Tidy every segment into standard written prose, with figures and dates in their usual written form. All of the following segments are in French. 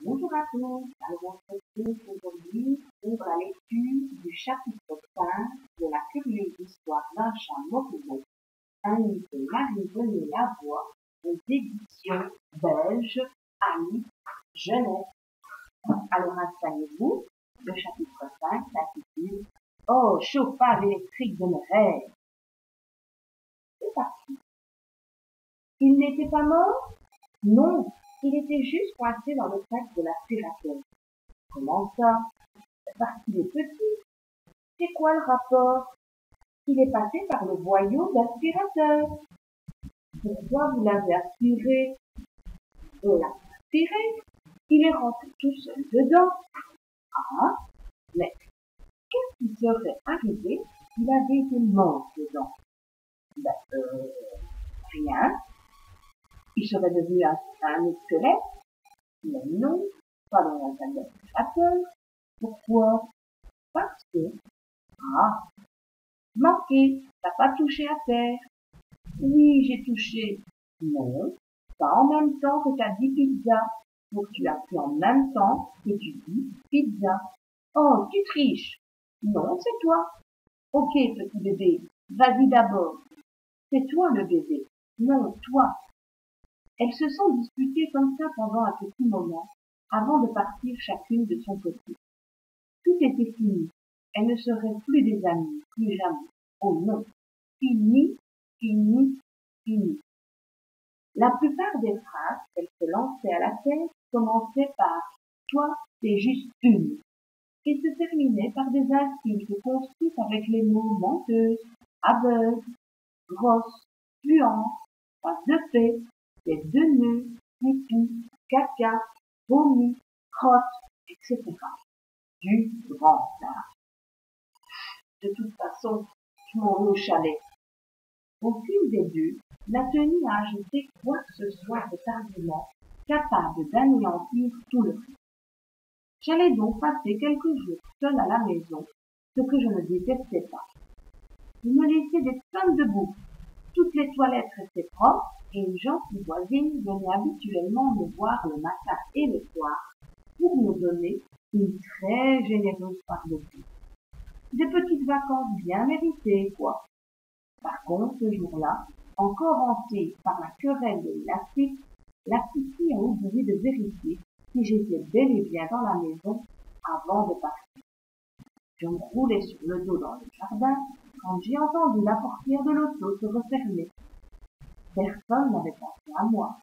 Bonjour à tous, alors on se retrouve aujourd'hui pour la lecture du chapitre 5 de la curieuse histoire d'un chat moribond, un livre de Marie-Renée Lavoie aux éditions belges Alice Jeunesse. Alors installez-vous, le chapitre 5 s'intitule « Oh, chauffage électrique de mes rêves !» C'est parti. Il n'était pas mort? Non, il était juste coincé dans le sac de l'aspirateur. Comment ça? Parce qu'il est petit. C'est quoi le rapport? Il est passé par le boyau d'aspirateur. Pourquoi vous l'avez aspiré? On l'a aspiré. Il est rentré tout seul dedans. Ah, mais qu'est-ce qui serait arrivé s'il avait été mort dedans? Rien. Il serait devenu un squelette? Mais non, pas dans un sac d'aspirateur. Pourquoi? Parce que, manqué, t'as pas touché à terre. Oui, j'ai touché. Non, pas en même temps que t'as dit pizza. Donc tu as fait en même temps que tu dis pizza. Oh, tu triches. Non, c'est toi. Ok, petit bébé, vas-y d'abord. C'est toi le bébé. Non, toi. Elles se sont disputées comme ça pendant un petit moment, avant de partir chacune de son côté. Tout était fini. Elles ne seraient plus des amies, plus jamais. Oh non. Fini, fini, fini. La plupart des phrases qu'elles se lançaient à la tête commençaient par « toi, c'est juste une » et se terminaient par des insultes construites avec les mots menteuse, aveugle, grosse, puante, face de paix, tête de nœud, pipi, caca, vomi, crotte, etc. Du grand art. De toute façon, je m'en vais au chalet. Aucune des deux n'a tenu à ajouter quoi que ce soit à cet argument capable d'anéantir tout le reste. J'allais donc passer quelques jours seule à la maison, ce que je ne détestais pas. Il me laissait des tonnes de bouffe. Toutes les toilettes restaient propres et une gentille voisine venait habituellement me voir le matin et le soir pour me donner une très généreuse part de tout. Des petites vacances bien méritées, quoi. Par contre, ce jour-là, encore hantée par la querelle de l'élastique, la petite fille a oublié de vérifier si j'étais bel et bien dans la maison avant de partir. Je me roulais sur le dos dans le jardin quand j'ai entendu la portière de l'auto se refermer. Personne n'avait pensé à moi.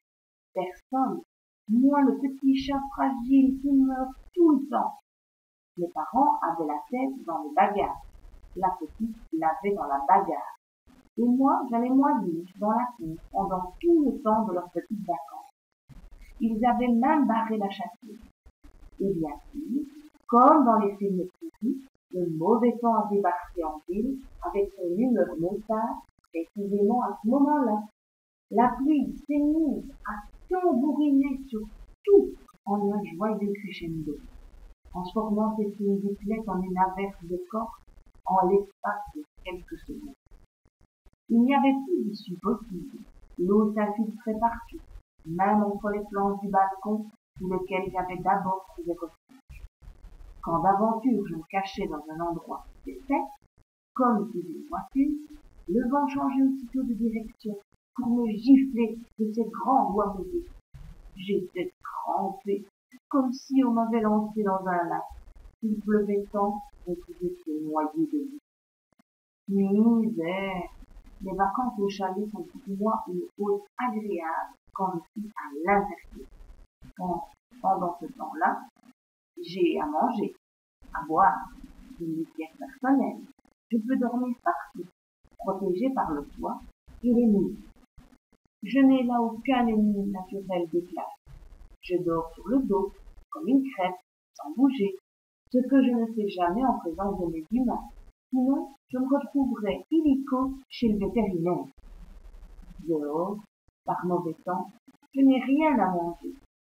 Personne. Moi, le petit chat fragile qui meurt tout le temps. Mes parents avaient la tête dans les bagages. La petite l'avait dans la bagarre. Et moi, j'allais moyenner dans la cour pendant tout le temps de leurs petites vacances. Ils avaient même barré la châssis. Et bien sûr, comme dans les films pourris, le mauvais temps a débarqué en ville avec son humeur maussade, précisément à ce moment-là. La pluie saignée a tambouriné sur tout en un joyeux crescendo, transformant ses fines gouttelettes en une averse de corps en l'espace de quelques secondes. Il n'y avait plus d'issue possible. L'eau s'infiltrait partout, même entre les planches du balcon sous lequel j'avais d'abord trouvé refuge. Quand d'aventure je me cachais dans un endroit qui était sec, comme sous une voiture, le vent changeait aussitôt de direction pour me gifler de ses grands doigts mouillés. J'étais trempée, comme si on m'avait lancé dans un lac. Il pleuvait tant qu'on pouvait se noyer de l'eau. Misère! Les vacances au chalet sont pour moi une pause agréable quand je suis à l'intérieur. Pendant ce temps-là, j'ai à manger, à boire, une litière personnelle. Je peux dormir partout, protégé par le toit et les murs. Je n'ai là aucun ennemi naturel des plages. Je dors sur le dos, comme une crêpe, sans bouger, ce que je ne fais jamais en présence de mes humains. Sinon, je me retrouverais illico chez le vétérinaire. Dehors, par mauvais temps, je n'ai rien à manger,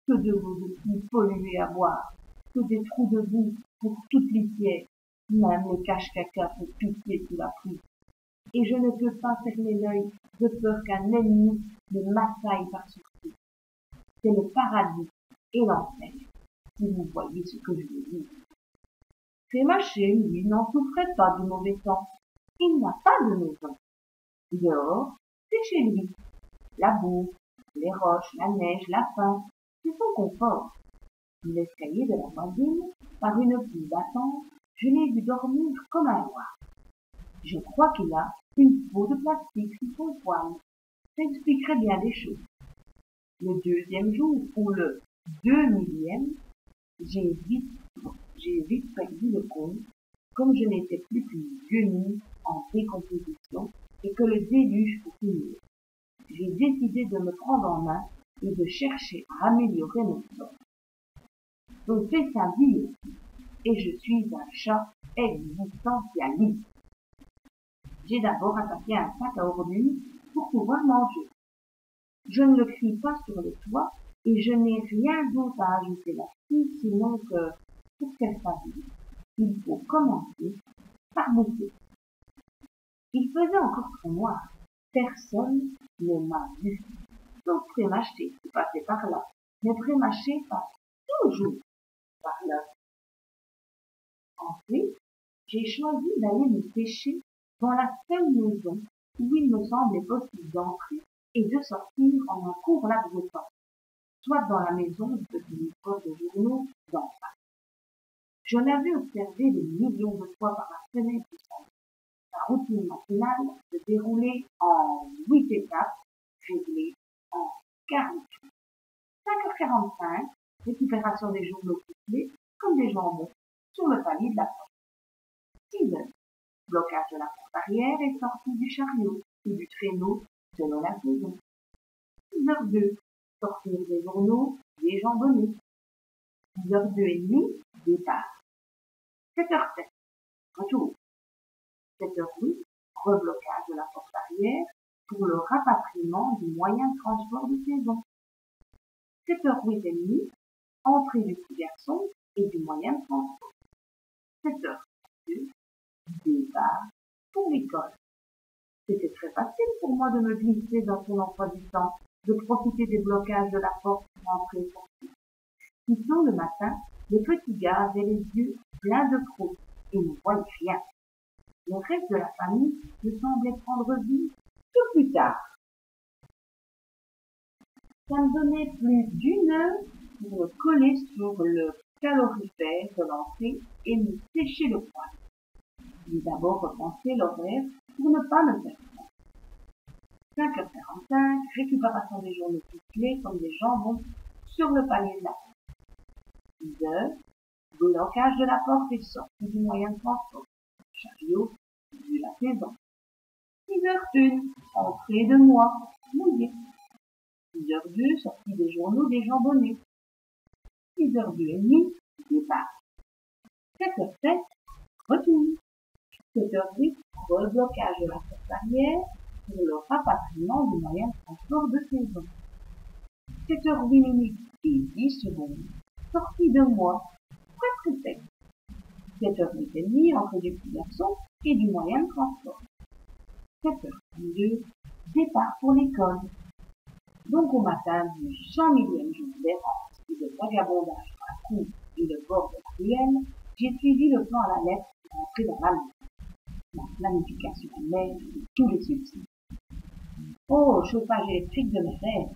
que de l'eau de pluie polluée à boire, que des trous de boue pour toute litière, même les cache-caca font pitié sous la pluie. Et je ne peux pas fermer l'œil de peur qu'un ennemi ne m'assaille par-dessus. C'est le paradis et l'enfer. si vous voyez ce que je veux dire. Trémaché, lui, n'en souffrait pas du mauvais temps. Il n'a pas de maison. Dehors, c'est chez lui. La boue, les roches, la neige, la faim, c'est son confort. L'escalier de la voisine, par une pluie battante, je l'ai vu dormir comme un roi. Je crois qu'il a une peau de plastique sous son poil. Ça expliquerait bien des choses. Le deuxième jour, ou le 2000e, j'ai vite perdu le compte, comme je n'étais plus qu'une guenille en décomposition et que le déluge continuait. J'ai décidé de me prendre en main et de chercher à améliorer mon sort. On fait sa vie aussi, et je suis un chat existentialiste. J'ai d'abord attaqué un sac à ordures pour pouvoir manger. Je ne le crie pas sur le toit et je n'ai rien d'autre à ajouter là-dessus, sinon que, pour qu'elle s'habille, il faut commencer par bouffer. Il faisait encore très noir. Personne ne m'a vu. Sauf Trémaché qui passait par là. Mais Trémaché passe toujours par là. Ensuite, j'ai choisi d'aller me pêcher dans la seule maison où il me semblait possible d'entrer et de sortir en un court laps de temps, soit dans la maison du petit livreur de journaux d'en face. Je l'avais observé des millions de fois par la fenêtre du salon. Sa routine matinale se déroulait en 8 étapes, réglées en 40 jours. 5h45, récupération des journaux couplés comme des jambons sur le palier de la porte. 6h, blocage de la porte arrière et sortie du chariot ou du traîneau selon la saison. 6h02, sortir des journaux déjambonnés. 6h02 départ. 7h07, retour. 7h08, reblocage de la porte arrière pour le rapatriement du moyen de transport de saison. 7h08, entrée du petit garçon et du moyen de transport. 7h02, départ pour l'école. C'était très facile pour moi de me glisser dans son emploi du temps, de profiter des blocages de la porte pour entrer et sortir. Si tôt le matin, le petit gars avait les yeux pleins de crocs et ne voyait rien. Le reste de la famille me semblait prendre vie tout plus tard. Ça me donnait plus d'une heure pour me coller sur le calorifère de l'entrée et me sécher le poil. J'ai d'abord repensé l'horaire pour ne pas me faire faim. 5h45, récupération des journaux couplés comme des jambons sur le palier de la porte. 6h, blocage de la porte et sortie du moyen de transport. Chariot, vu la saison. 6h01, entrée de moi, mouillé. 6h02, sortie des journaux déjambonnés. 6h02, départ. 7h07, retour. 7h08, reblocage de la porte arrière pour le rapatriement du moyen de transport de saison. 7h08 et 10 secondes, sortie de moi, presque sec. 7h08, entrée du petit garçon et du moyen de transport. 7h32, départ pour l'école. Donc au matin du 100 millième jour d'errance et de vagabondage à cou et le bord de la ruelle, j'ai suivi le plan à la lettre pour entrer dans la maison. La planification annuelle de tous les subsides. Oh, chauffage électrique de mes rêves.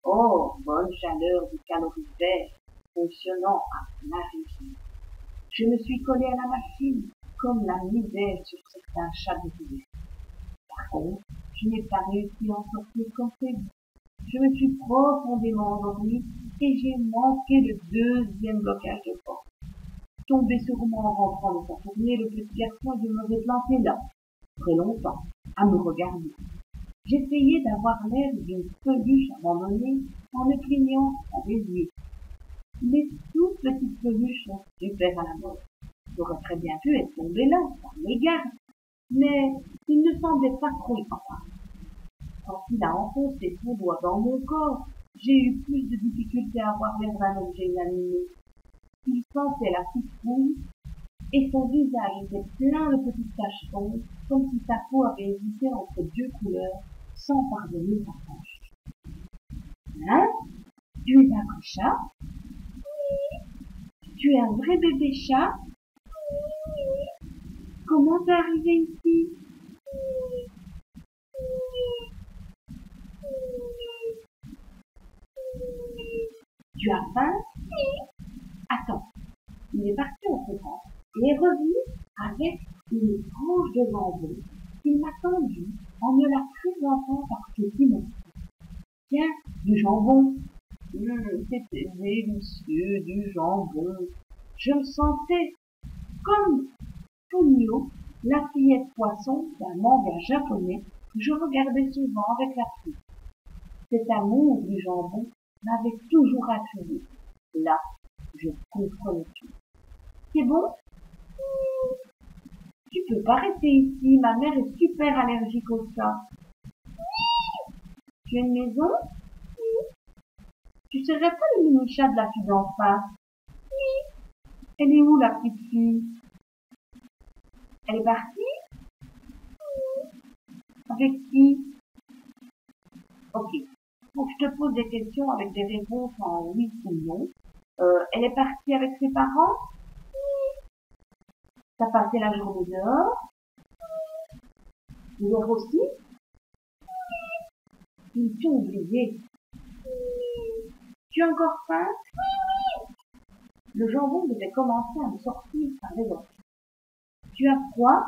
Oh, bonne chaleur du calorifère, fonctionnant à plein régime. Je me suis collé à la machine, comme la misère sur certains chats de rivière. Par contre, je n'ai pas réussi à en sortir comme prévu. Je me suis profondément endormi et j'ai manqué le deuxième blocage de porte. Tombé sur moi en rentrant de sa tournée, le petit garçon demeurait planté là, très longtemps, à me regarder. J'essayais d'avoir l'air d'une peluche abandonnée en ne clignant pas des yeux. Les toutes petites peluches sont super à la mode. J'aurais très bien pu être tombé là, par mes gardes, mais il ne semblait pas trop y croire. Quand il a enfoncé son doigt dans mon corps, j'ai eu plus de difficulté à avoir l'air d'un objet inanimé. Il sentait la citrouille et son visage était plein de petites taches sombres, comme si sa peau avait hésité entre deux couleurs sans pardonner sa tranche. Hein? Tu es un chat? Oui. Tu es un vrai bébé chat? Comment t'es arrivé ici? Tu as faim? Attends, il est parti au courant et est revenu avec une tranche de jambon qu'il m'a tendue en me la présentant par petit morceau. Tiens, du jambon. C'était délicieux, du jambon. Je me sentais comme Tonio, la fillette poisson d'un manga japonais que je regardais souvent avec la fille. Cet amour du jambon m'avait toujours attiré. Là, je comprenais tout. C'est bon? Tu peux pas rester ici, ma mère est super allergique au chat. Tu as une maison? Tu serais pas le mini-chat de la fille d'en face? Elle est où la petite fille? Elle est partie? Avec qui? Ok. Faut que je te pose des questions avec des réponses en oui ou non. Elle est partie avec ses parents? T'as passé la journée dehors? Hier aussi? Ils t'ont oublié. Tu as encore faim? Le jambon devait commencer à me sortir par les oreilles. Tu as froid?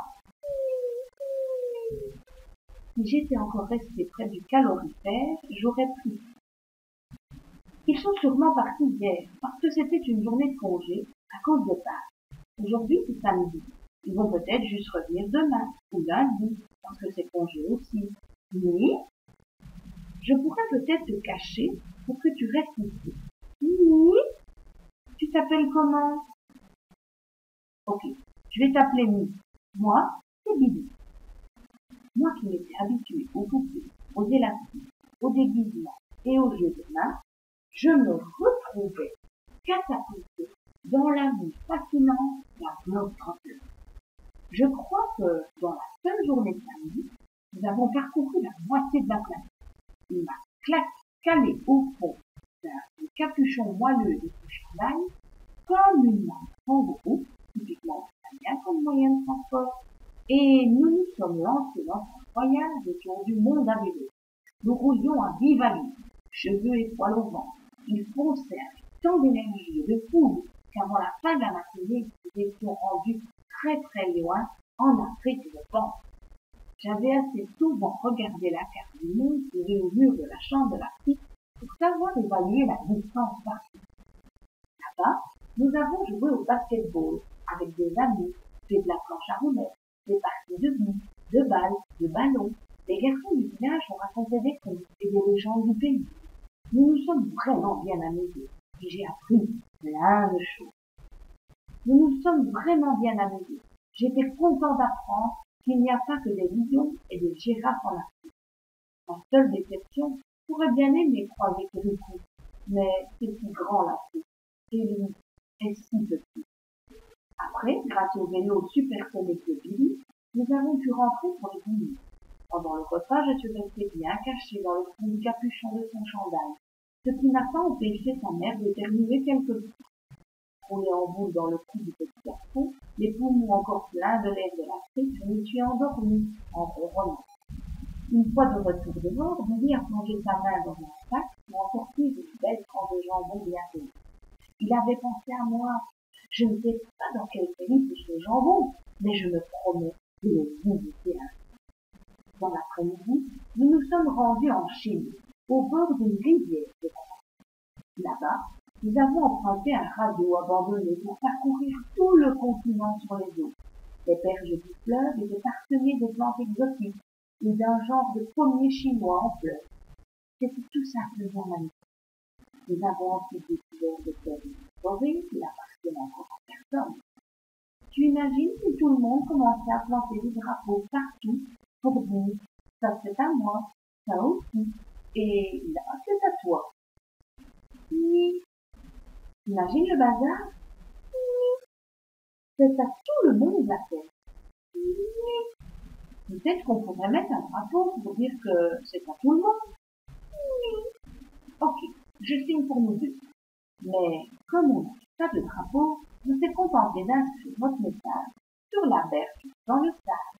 Si j'étais encore restée près du calorifère, j'aurais pris. Ils sont sûrement partis hier, parce que c'était une journée de congé, à cause de Pâques. Aujourd'hui, c'est samedi. Ils vont peut-être juste revenir demain, ou lundi, parce que c'est congé aussi. Mais, je pourrais peut-être te cacher pour que tu restes ici. Oui? Tu t'appelles comment? Ok, je vais t'appeler Mi. Moi, c'est Bibi. Moi qui m'étais habituée aux poupées, aux élastiques, aux déguisements et aux jeux de main, je me retrouvais catapultée dans la vie fascinante d'un globe trotteur. Je crois que dans la seule journée de samedi, nous avons parcouru la moitié de la planète. Il m'a calé au fond d'un capuchon moelleux de chandail comme une main kangourou, typiquement italien comme moyen de transport. Et nous nous sommes lancés dans un voyage autour du monde à vélo. Nous roulions à vive allure, cheveux et poils au vent. Il fonçait avec tant d'énergie et de fougue qu'avant la fin de la matinée, nous étions rendus très très loin en Afrique, je pense. J'avais assez souvent regardé la carte du monde tirée au mur de la chambre de l'Afrique pour savoir évaluer la distance partie. Là-bas, nous avons joué au basketball avec des amis, fait de la planche à roulettes, des parties de billes, de balles, de ballons. Les garçons du village ont raconté des contes et des légendes du pays. Nous nous sommes vraiment bien amusés et j'ai appris plein de choses. Nous nous sommes vraiment bien amusés. J'étais content d'apprendre qu'il n'y a pas que des lions et des girafes en Afrique. Ma seule déception, j'aurais bien aimé croiser Kirikou, mais c'est si grand l'Afrique et lui est si petit. Après, grâce au vélo supersonique de Billy, nous avons pu rentrer pour les dîner. Pendant le repas, je suis restée bien cachée dans le fond du capuchon de son chandail, ce qui n'a pas empêché sa mère d'éternuer quelques fois. Roulée en boule dans le cou du petit garçon, les poumons encore pleins de l'air de l'Afrique, je me suis endormie en ronronnant. Une fois de retour dehors, Billy a plongé sa main dans un sac pour en sortir une belle tranche de jambon bien rouge. Il avait pensé à moi. Je ne sais pas dans quel pays pousse le jambon, mais je me promets de le visiter un jour. Dans l'après-midi, nous nous sommes rendus en Chine, au bord d'une rivière, je crois. Là-bas, nous avons emprunté un radeau abandonné pour parcourir tout le continent sur les eaux. Les berges du fleuve étaient parsemées de plantes exotiques et d'un genre de pommier chinois en fleurs. C'était tout simplement magnifique. Nous avons ensuite découvert des terres forêts qui n'appartiennent encore à personne. Tu imagines si tout le monde commençait à planter des drapeaux partout pour dire « ça c'est à moi, ça aussi, et là c'est à toi ». Oui. Imagine le bazar. Oui. C'est à tout le monde la fête. Oui. Peut-être qu'on pourrait mettre un drapeau pour dire que c'est à tout le monde. Oui. Ok, je signe pour nous deux. Mais comme on n'a pas de drapeau, on s'est contenté d'inscrire notre message sur la berge dans le sable.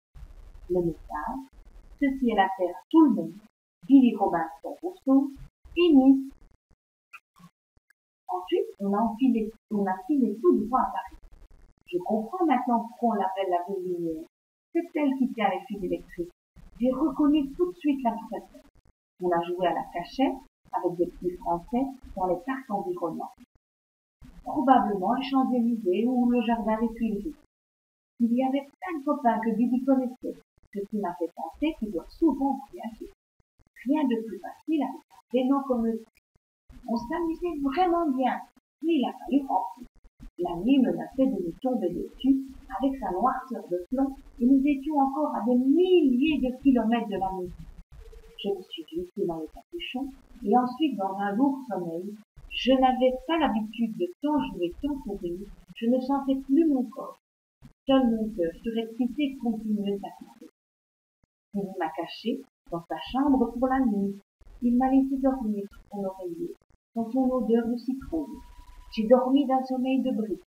Le message, ceci est la terre à tout le monde, Billy Robinson Rousseau, Nice. Ensuite, on a filé tout droit à Paris. Je comprends maintenant pourquoi on l'appelle la Bourguignère. C'est elle qui tient les fils électriques. J'ai reconnu tout de suite la tour. On a joué à la cachette avec des petits Français dans les parcs environnants. Probablement les Champs-Élysées ou le jardin des Tuileries. Il y avait plein de copains que Billy connaissait, ce qui m'a fait penser qu'il doit souvent voyager. Rien de plus facile avec un vélo comme le sien. On s'amusait vraiment bien, mais il a fallu rentrer. La nuit menaçait de nous tomber dessus avec sa noirceur de plomb et nous étions encore à des milliers de kilomètres de la maison. Je me suis glissée dans le capuchon et ensuite dans un lourd sommeil. Je n'avais pas l'habitude de tant jouer, tant courir. Je ne sentais plus mon corps. Seul mon cœur surexcité continuait à courir. Il m'a caché dans sa chambre pour la nuit. Il m'a laissé dormir sur son oreiller, dans son odeur de citrouille. J'ai dormi d'un sommeil de briques,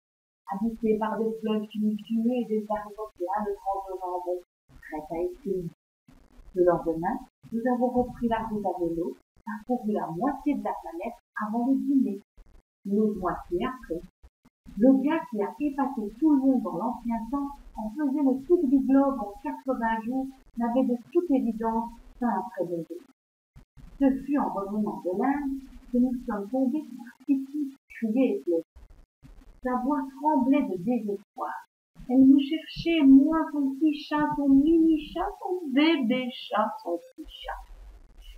habité par des fleuves tumultueux et des arbres pleins de grands jambons, prêts à essayer. Le lendemain, nous avons repris la route à vélo, parcouru la moitié de la planète avant le dîner, l'autre moitié après. Le gars qui a épaté tout le monde dans l'ancien temps en faisait le tour du globe en 80 jours n'avait de toute évidence pas un très bon goût. Ce fut en revenant de l'Inde que nous sommes tombés sur Titi, criait et pleurait. Sa voix tremblait de désespoir. Elle me cherchait, moi, son petit chat, son mini-chat, son bébé chat, son petit chat.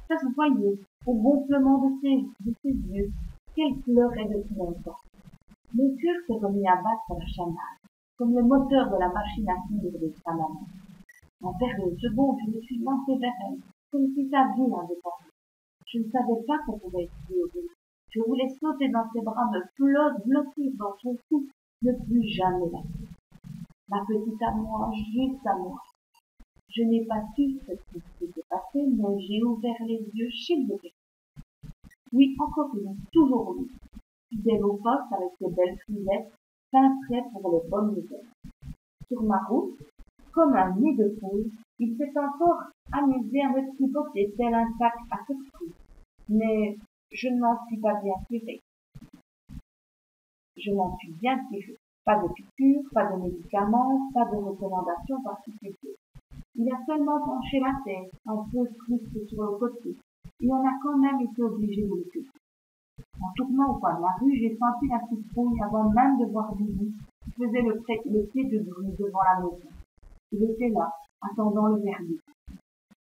Ça se voyait au gonflement de ses yeux qu'elle pleurait depuis longtemps. Mon cœur s'est remis à battre la chamade, comme le moteur de la machine à coudre de sa maman. En période seconde, je me suis lancée vers elle, comme si sa vie en dépendait. Je ne savais pas qu'on pouvait être heureux. Je voulais sauter dans ses bras, me blottir dans son cou, ne plus jamais la quitter. Ma petite à moi, juste à moi. Je n'ai pas su ce qui s'était passé, mais j'ai ouvert les yeux chez le bébé. Oui, encore une, toujours lui. Fidèle au poste avec ses belles frisettes, fin prêt pour les bonnes nouvelles. Sur ma route, comme un nid de poule, il s'est encore amusé à me tripoter tel un sac à surprise. Mais je ne m'en suis pas bien tiré. Je m'en suis bien tiré. Pas de piqûres, pas de médicaments, pas de recommandations particulières. Il a seulement penché la tête, un peu triste sur le côté, et on a quand même été obligé de le cueillir. En tournant au coin de la rue, j'ai senti la citrouille avant même de voir Billy, qui faisait le pied de bruit devant la maison. Il était là, attendant le verdict.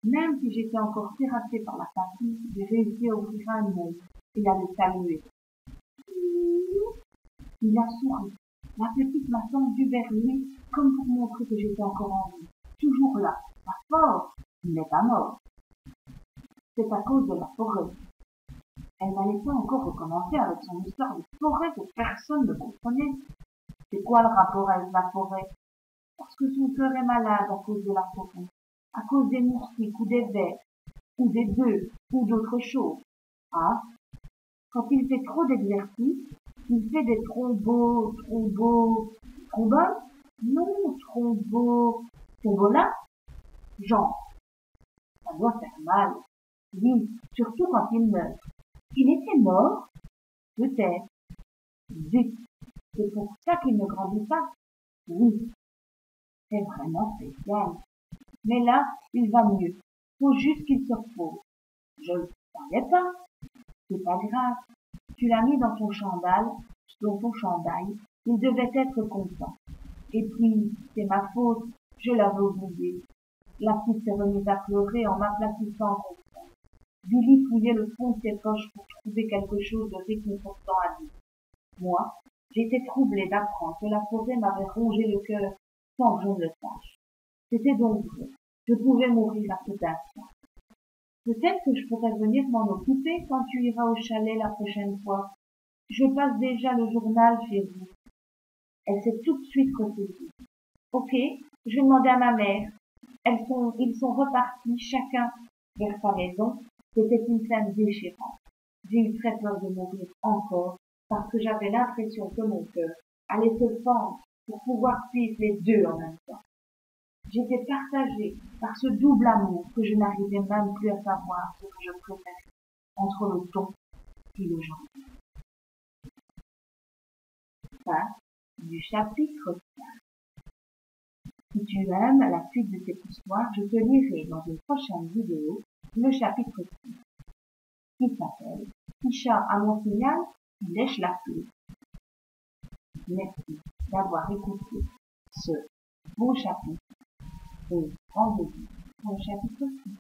Même si j'étais encore terrassée par la fatigue, j'ai réussi à ouvrir un œil et à le saluer. Il a souri. La petite m'a tendu vers lui, comme pour montrer que j'étais encore en vie. Toujours là, pas fort, mais pas mort. C'est à cause de la forêt. Elle n'allait pas encore recommencer avec son histoire de forêt que personne ne comprenait. C'est quoi le rapport avec la forêt? Parce que son cœur est malade à cause de la forêt, à cause des moustiques ou des vers, ou des bœufs, ou d'autres choses. Ah, quand il fait trop d'exercice, il fait des trombones? Non, trombola? Genre, ça doit faire mal. Oui, surtout quand il meurt. Il était mort? Peut-être. Zut, c'est pour ça qu'il ne grandit pas? Oui, c'est vraiment spécial. Mais là, il va mieux. Faut juste qu'il se repose. Je ne savais pas. C'est pas grave. Tu l'as mis dans ton chandail, il devait être content. Et puis, c'est ma faute, je l'avais oublié. La petite s'est remise à pleurer en m'aplatissant contre elle. Billy fouillait le fond de ses poches pour trouver quelque chose de réconfortant à dire. Moi, j'étais troublée d'apprendre que la forêt m'avait rongé le cœur sans que je ne le sache. C'était donc vrai. Je pouvais mourir à tout instant. Peut-être que je pourrais venir m'en occuper quand tu iras au chalet la prochaine fois. Je passe déjà le journal chez vous. Elle s'est tout de suite ressaisie. Ok, je vais demander à ma mère. Ils sont repartis chacun vers sa maison. C'était une scène déchirante. J'ai eu très peur de mourir encore parce que j'avais l'impression que mon cœur allait se fendre pour pouvoir suivre les deux en même temps. J'étais partagée par ce double amour que je n'arrivais même plus à savoir ce que je préférais entre le thon et le jambon. Fin du chapitre 5. Si tu aimes la suite de cette histoire, je te lirai dans une prochaine vidéo le chapitre 6 qui s'appelle « Tisha à mon signal, il lèche la pluie ». Merci d'avoir écouté ce beau chapitre et rendez-vous pour le chapitre 6.